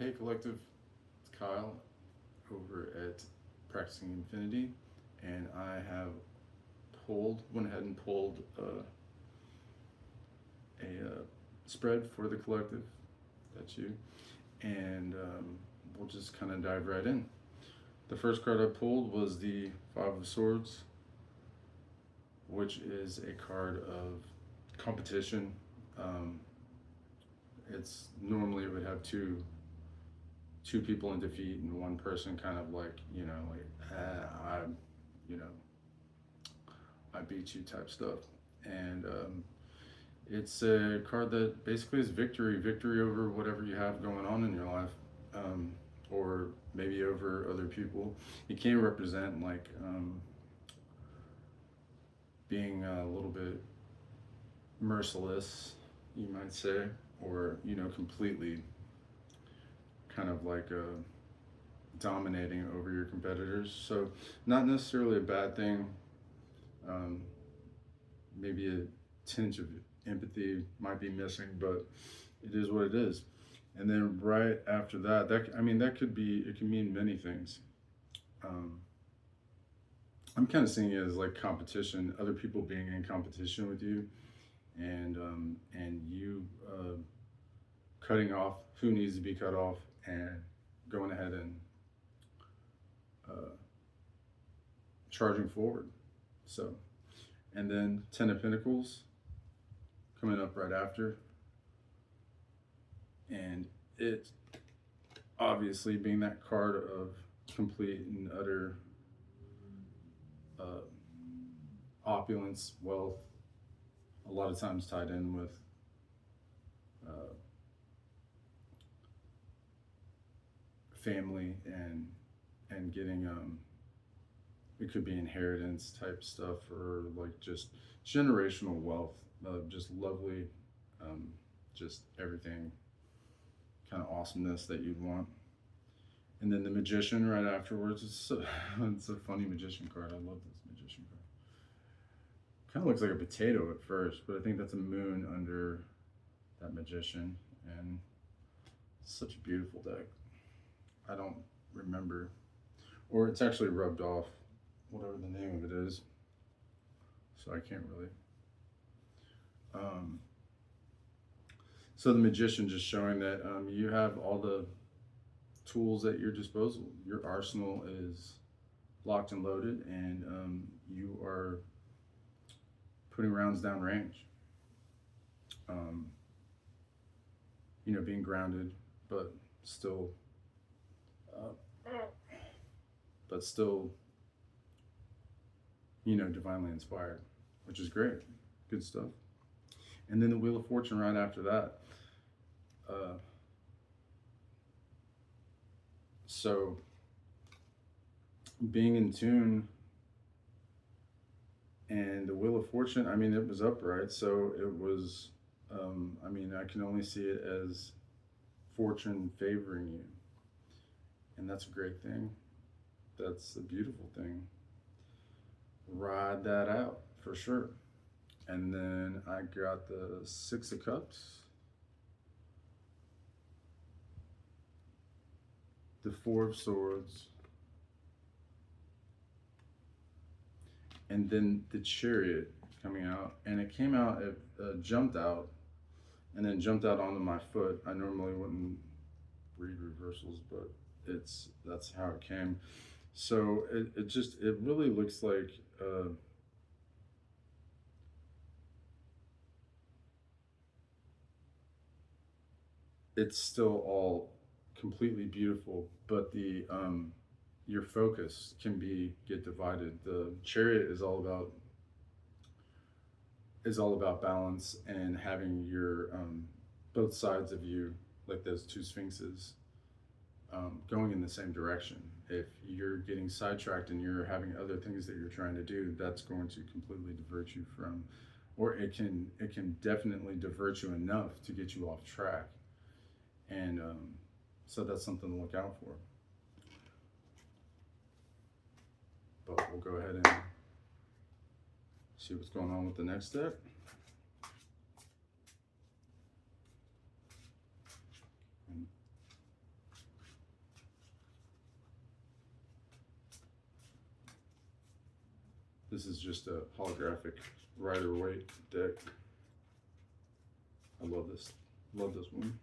Hey Collective, it's Kyle over at Practicing Infinity, and I have went ahead and pulled a spread for the collective. That's you, and we'll just kind of dive right in. The first card I pulled was the Five of Swords, which is a card of competition. Um, it's normally it would have two people in defeat and one person kind of like I you know I beat you type stuff, and it's a card that basically is victory over whatever you have going on in your life, um, or maybe over other people. It can represent like being a little bit merciless, you might say, or completely kind of like dominating over your competitors. So, not necessarily a bad thing. Um, Maybe a tinge of empathy might be missing, but it is what it is. And then right after that, that could be, it can mean many things. Um, I'm kind of seeing it as like competition, other people being in competition with you, and you cutting off who needs to be cut off and going ahead and uh, charging forward. So, and then Ten of Pentacles coming up right after, and it obviously being that card of complete and utter uh, opulence, wealth, a lot of times tied in with uh, family and getting it could be inheritance type stuff or like just generational wealth, just lovely, um, just everything kind of awesomeness that you'd want. And then the Magician right afterwards. It's a funny Magician card. I love this Magician card. Kind of looks like a potato at first, but I think that's a moon under that Magician, and it's such a beautiful deck. I don't remember, or it's actually rubbed off, whatever the name of it is. So I can't really. Um, so the Magician just showing that you have all the tools at your disposal. Your arsenal is locked and loaded, and you are putting rounds down range. Um, being grounded, but still, but still, divinely inspired, which is great. Good stuff. And then the Wheel of Fortune right after that. So being in tune, and the Wheel of Fortune, it was upright, so it was, I can only see it as fortune favoring you. And that's a great thing. That's a beautiful thing. Ride that out for sure. And then I got the Six of Cups, the Four of Swords, and then the Chariot coming out. And it came out, it jumped out, and then jumped out onto my foot. I normally wouldn't read reversals, but that's how it came. So it really looks like it's still all completely beautiful, but the your focus can get divided. The Chariot is all about balance and having your both sides of you, like those two sphinxes, going in the same direction. If you're getting sidetracked and you're having other things that you're trying to do, that's going to completely divert you from, or it can definitely divert you enough to get you off track. And so that's something to look out for. But we'll go ahead and see what's going on with the next step. This is just a holographic Rider-Waite deck. I love this. Love this one.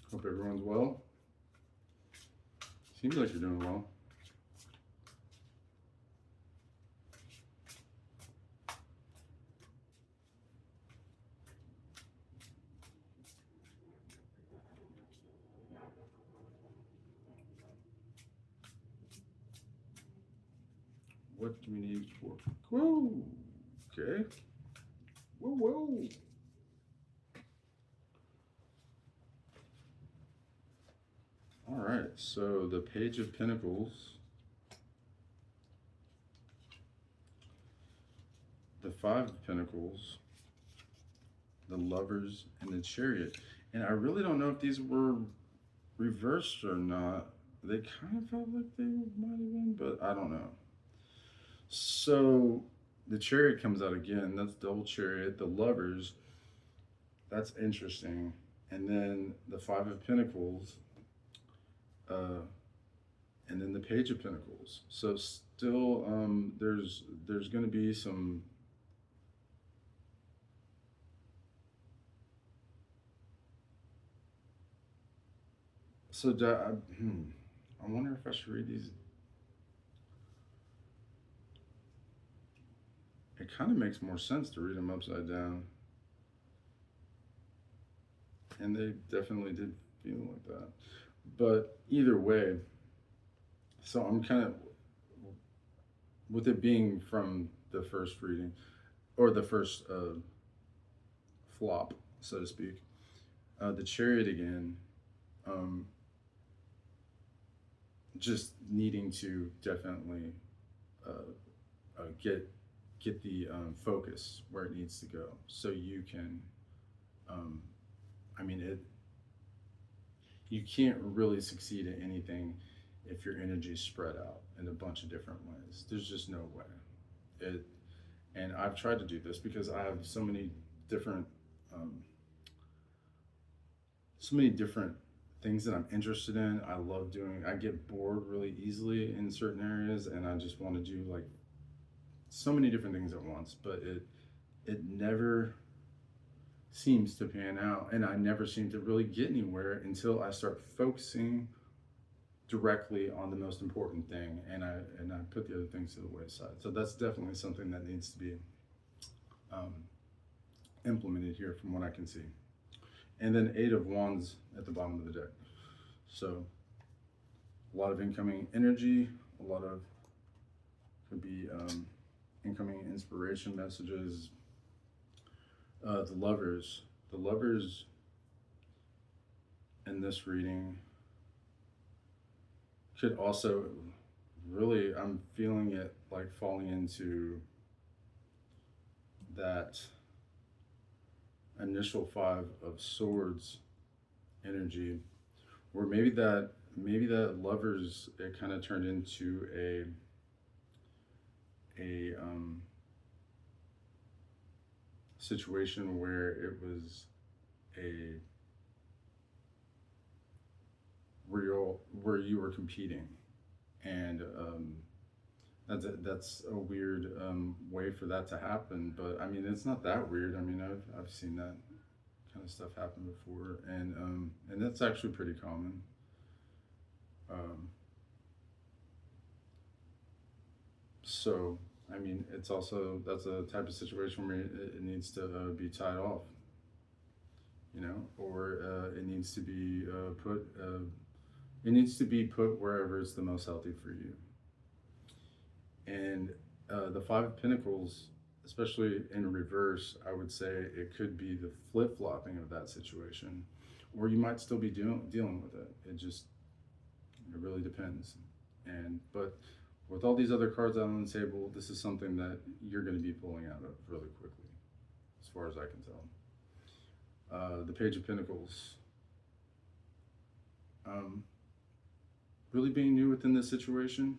Hope everyone's well. Seems like you're doing well. What do we need for? Whoa. Okay. Whoa, whoa. All right. So the Page of Pentacles, the Five of Pentacles, the Lovers, and the Chariot. And I really don't know if these were reversed or not. They kind of felt like they might have been, but I don't know. So the Chariot comes out again. That's double Chariot. The Lovers, that's interesting. And then the Five of Pentacles, and then the Page of Pentacles. So still, there's going to be some. So I wonder if I should read these. It kind of makes more sense to read them upside down. And they definitely did feel like that. But either way, so I'm kind of, with it being from the first reading, or the first flop, so to speak, the Chariot again, just needing to definitely get the focus where it needs to go, so you can. I mean, you can't really succeed at anything if your energy is spread out in a bunch of different ways. There's just no way. And I've tried to do this because I have so many different things that I'm interested in. I love doing. I get bored really easily in certain areas, and I just want to do like so many different things at once. But it never seems to pan out, and I never seem to really get anywhere until I start focusing directly on the most important thing, and I put the other things to the wayside. So that's definitely something that needs to be implemented here, from what I can see. And then Eight of Wands at the bottom of the deck. So a lot of incoming energy, a lot of, could be incoming inspiration messages. The lovers in this reading could also really, I'm feeling it like falling into that initial Five of Swords energy, where maybe that lovers, it kind of turned into a situation where it was a where you were competing, and that's a weird way for that to happen. But I mean, it's not that weird. I mean, I've seen that kind of stuff happen before, and that's actually pretty common. So I mean, it's also, that's a type of situation where it needs to be tied off, you know, or it needs to be put. It needs to be put wherever it's the most healthy for you. And the Five of Pentacles, especially in reverse, I would say it could be the flip-flopping of that situation, or you might still be dealing with it. It really depends. But with all these other cards out on the table, this is something that you're going to be pulling out of really quickly, as far as I can tell. The Page of Pentacles. Really being new within this situation.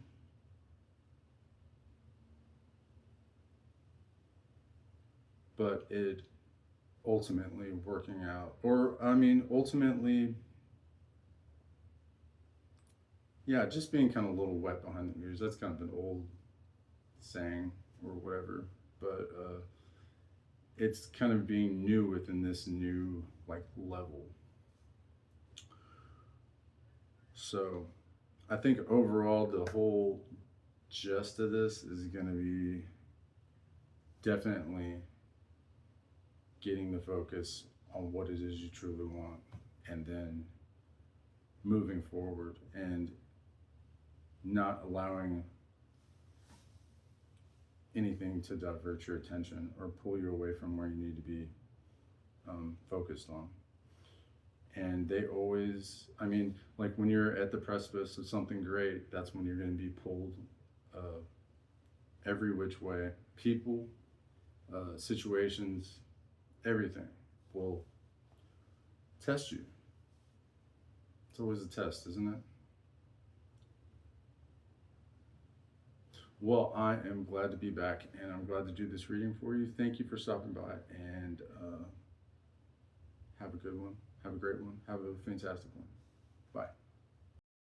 But it ultimately working out, or I mean, ultimately yeah, just being kind of a little wet behind the ears. That's kind of an old saying or whatever, but it's kind of being new within this new like level. So I think overall the whole gist of this is going to be definitely getting the focus on what it is you truly want, and then moving forward and not allowing anything to divert your attention or pull you away from where you need to be focused on. And they always, I mean, like when you're at the precipice of something great, that's when you're going to be pulled uh, every which way. People, situations, everything will test you. It's always a test, isn't it? Well, I am glad to be back, and I'm glad to do this reading for you. Thank you for stopping by, and have a good one. Have a great one. Have a fantastic one. Bye.